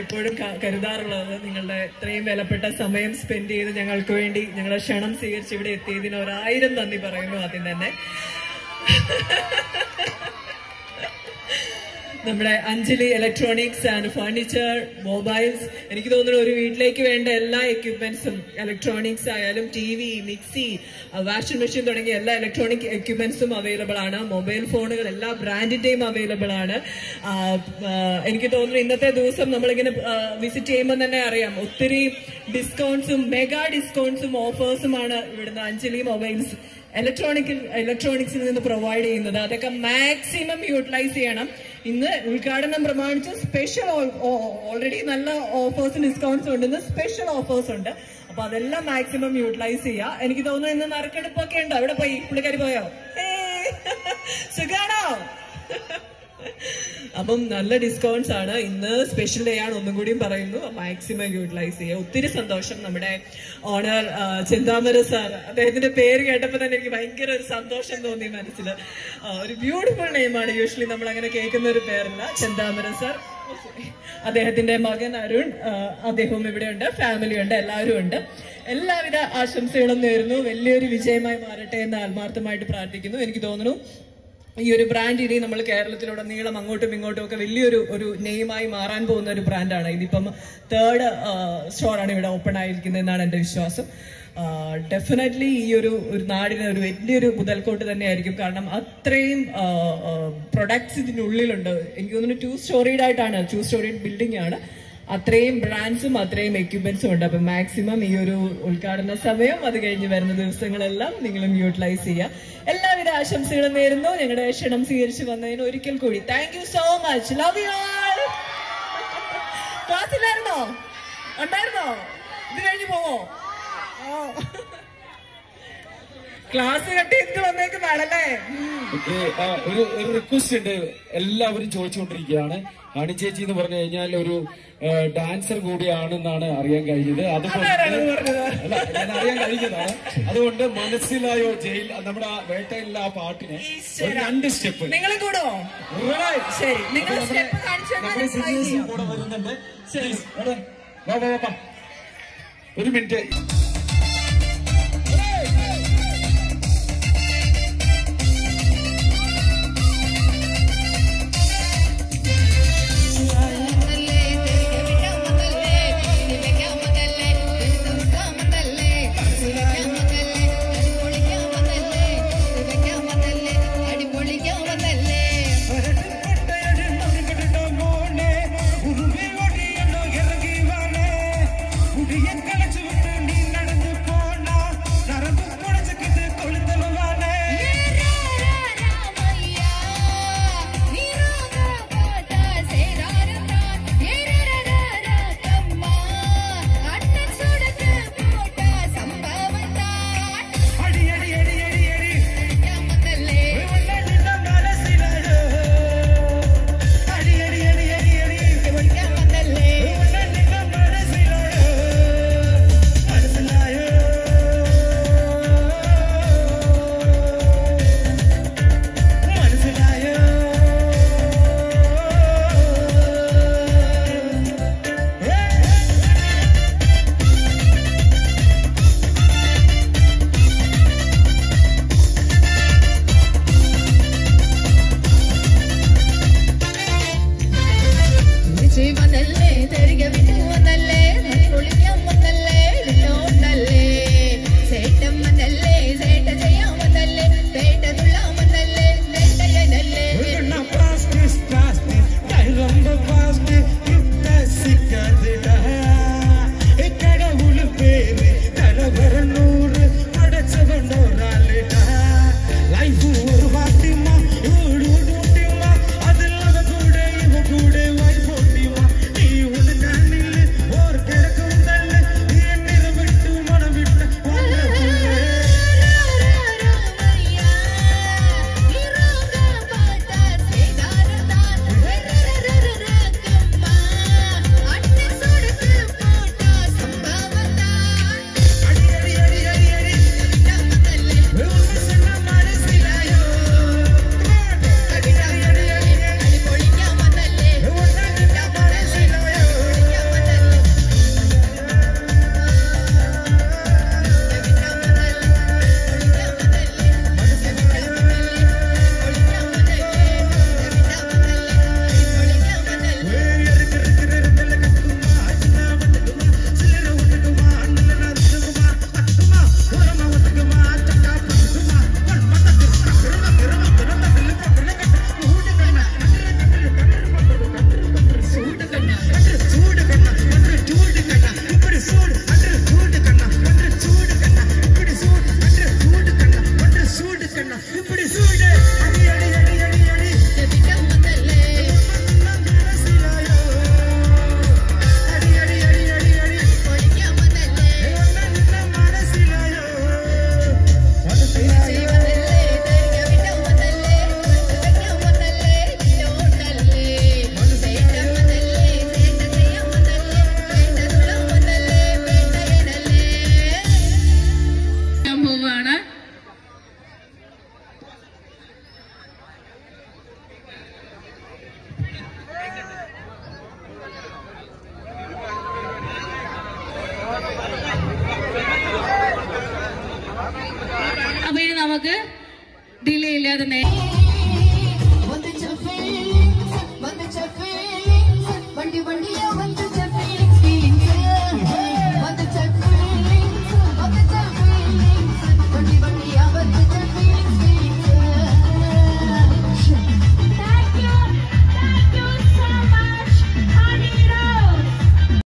എപ്പോഴും കരുതാറുള്ളത്. നിങ്ങളുടെ ഇത്രയും വിലപ്പെട്ട സമയം സ്പെൻഡ് ചെയ്ത് ഞങ്ങൾക്ക് വേണ്ടി ഞങ്ങളുടെ ക്ഷണം സ്വീകരിച്ച് ഇവിടെ എത്തിയതിന് 1000 നന്ദി പറയുന്നു ആദ്യം തന്നെ. നമ്മുടെ Anjali electronics and furniture, mobiles, എനിക്ക് തോന്നുന്നു ഒരു വീട്ടിലേക്ക് വേണ്ട എല്ലാ എക്യുപ്മെന്റ്സും, ഇലക്ട്രോണിക്സ് ആയാലും TV, മിക്സി, വാഷിംഗ് മെഷീൻ തുടങ്ങിയ എല്ലാ ഇലക്ട്രോണിക് എക്യുപ്മെന്റ്സും അവൈലബിൾ ആണ്. മൊബൈൽ ഫോണുകൾ എല്ലാ ബ്രാൻഡിന്റെയും അവൈലബിൾ ആണ്. എനിക്ക് തോന്നുന്നു ഇന്നത്തെ ദിവസം നമ്മളിങ്ങനെ വിസിറ്റ് ചെയ്യുമ്പോൾ തന്നെ അറിയാം, ഒത്തിരി ഡിസ്കൗണ്ട്സും മെഗാ ഡിസ്കൗണ്ട്സും ഓഫേഴ്സുമാണ് ഇവിടുന്ന് അഞ്ജലി മൊബൈൽസ് ഇലക്ട്രോണിക്സിൽ നിന്ന് പ്രൊവൈഡ് ചെയ്യുന്നത്. അതൊക്കെ മാക്സിമം യൂട്ടിലൈസ് ചെയ്യണം. ഇന്ന് ഉദ്ഘാടനം പ്രമാണിച്ച് സ്പെഷ്യൽ ഓൾറെഡി നല്ല ഓഫേഴ്സും ഡിസ്കൗണ്ട്സും ഉണ്ട്. ഇന്ന് സ്പെഷ്യൽ ഓഫേഴ്സ് ഉണ്ട്. അപ്പൊ അതെല്ലാം മാക്സിമം യൂട്ടിലൈസ് ചെയ്യുക. എനിക്ക് തോന്നുന്നു ഇന്ന് നറുക്കെടുപ്പൊക്കെ ഉണ്ട്. അവിടെ പോയി പുള്ളിക്കാരി പോയോ? സുഖാണോ? അപ്പം നല്ല ഡിസ്കൗണ്ട്സ് ആണ്. ഇന്ന് സ്പെഷ്യൽ ഡേ ആണ്, ഒന്നും കൂടിയും പറയുന്നു. മാക്സിമം യൂട്ടിലൈസ് ചെയ്യുക. ഒത്തിരി സന്തോഷം. നമ്മുടെ ഓണർ ചെന്താമര സാർ, അദ്ദേഹത്തിന്റെ പേര് കേട്ടപ്പോൾ തന്നെ എനിക്ക് ഭയങ്കര ഒരു സന്തോഷം തോന്നി മനസ്സിൽ. ഒരു ബ്യൂട്ടിഫുൾ നെയിമാണ്. യൂഷ്വലി നമ്മൾ അങ്ങനെ കേൾക്കുന്ന ഒരു പേരല്ല. ചെന്താമര സാർ, അദ്ദേഹത്തിന്റെ മകൻ അരുൺ, അദ്ദേഹവും ഇവിടെ ഉണ്ട്, ഫാമിലി ഉണ്ട്, എല്ലാവരും ഉണ്ട്. എല്ലാവിധ ആശംസകളും നേരുന്നു. വലിയൊരു വിജയമായി മാറട്ടെ എന്ന് ആത്മാർത്ഥമായിട്ട് പ്രാർത്ഥിക്കുന്നു. എനിക്ക് തോന്നുന്നു ഈ ഒരു ബ്രാൻഡ് ഇനി നമ്മൾ കേരളത്തിലുടനീളം അങ്ങോട്ടും ഇങ്ങോട്ടും ഒക്കെ വലിയൊരു നെയിമായി മാറാൻ പോകുന്ന ഒരു ബ്രാൻഡാണ്. ഇതിപ്പം 3rd സ്റ്റോറാണ് ഇവിടെ ഓപ്പൺ ആയിരിക്കുന്നത് എന്നാണ് എൻ്റെ വിശ്വാസം. ഡെഫിനറ്റ്ലി ഈ ഒരു നാടിന് ഒരു വലിയൊരു മുതൽക്കോട്ട് തന്നെയായിരിക്കും. കാരണം അത്രയും പ്രൊഡക്ട്സ് ഇതിനുള്ളിലുണ്ട്. എനിക്ക് തോന്നുന്നു 2 സ്റ്റോറീഡ് ആയിട്ടാണ്, 2 സ്റ്റോറീഡ് ബിൽഡിംഗ് ആണ്. അത്രയും ബ്രാൻഡ്സും അത്രയും എക്യുപ്മെന്റ്സും ഉണ്ട്. അപ്പം മാക്സിമം ഈ ഒരു ഉദ്ഘാടന സമയം, അത് കഴിഞ്ഞ് വരുന്ന ദിവസങ്ങളെല്ലാം നിങ്ങളും യൂട്ടിലൈസ് ചെയ്യുക. എല്ലാവിധ ആശംസകളും നേരുന്നു. ഞങ്ങളുടെ ക്ഷണം സ്വീകരിച്ച് വന്നതിന് ഒരിക്കൽ കൂടി thank you so much. Love you all. ക്ലാസ്സിലായിരുന്നോ? ഉണ്ടായിരുന്നോ? ഇത് കഴിഞ്ഞ് പോവോ? ക്ലാസ് കട്ടിട്ട് വന്നേക്കുന്നതാണല്ലേ? ഒരു റിക്വസ്റ്റ് ഉണ്ട്, എല്ലാവരും ചോദിച്ചുകൊണ്ടിരിക്കുകയാണ്. ഹണി ചേച്ചി എന്ന് പറഞ്ഞു കഴിഞ്ഞാൽ ഒരു ഡാൻസർ കൂടിയാണെന്നാണ് അറിയാൻ കഴിഞ്ഞത്. അതുകൊണ്ട് ഞാൻ അറിയാൻ കഴിഞ്ഞതാണ്. അതുകൊണ്ട് മനസ്സിലായോ ജയിൽ, നമ്മുടെ വേട്ടയിലുള്ള ആ പാട്ടിന് 2 സ്റ്റെപ്പ് നിങ്ങളും കൂടോ? ശരി, നിങ്ങൾ സ്റ്റെപ്പ് കൂടെ വരുന്നുണ്ട്. ഒരു മിനിറ്റ്. Ni നമുക്ക് ഡിലേ ഇല്ലാതെ വണ്ടി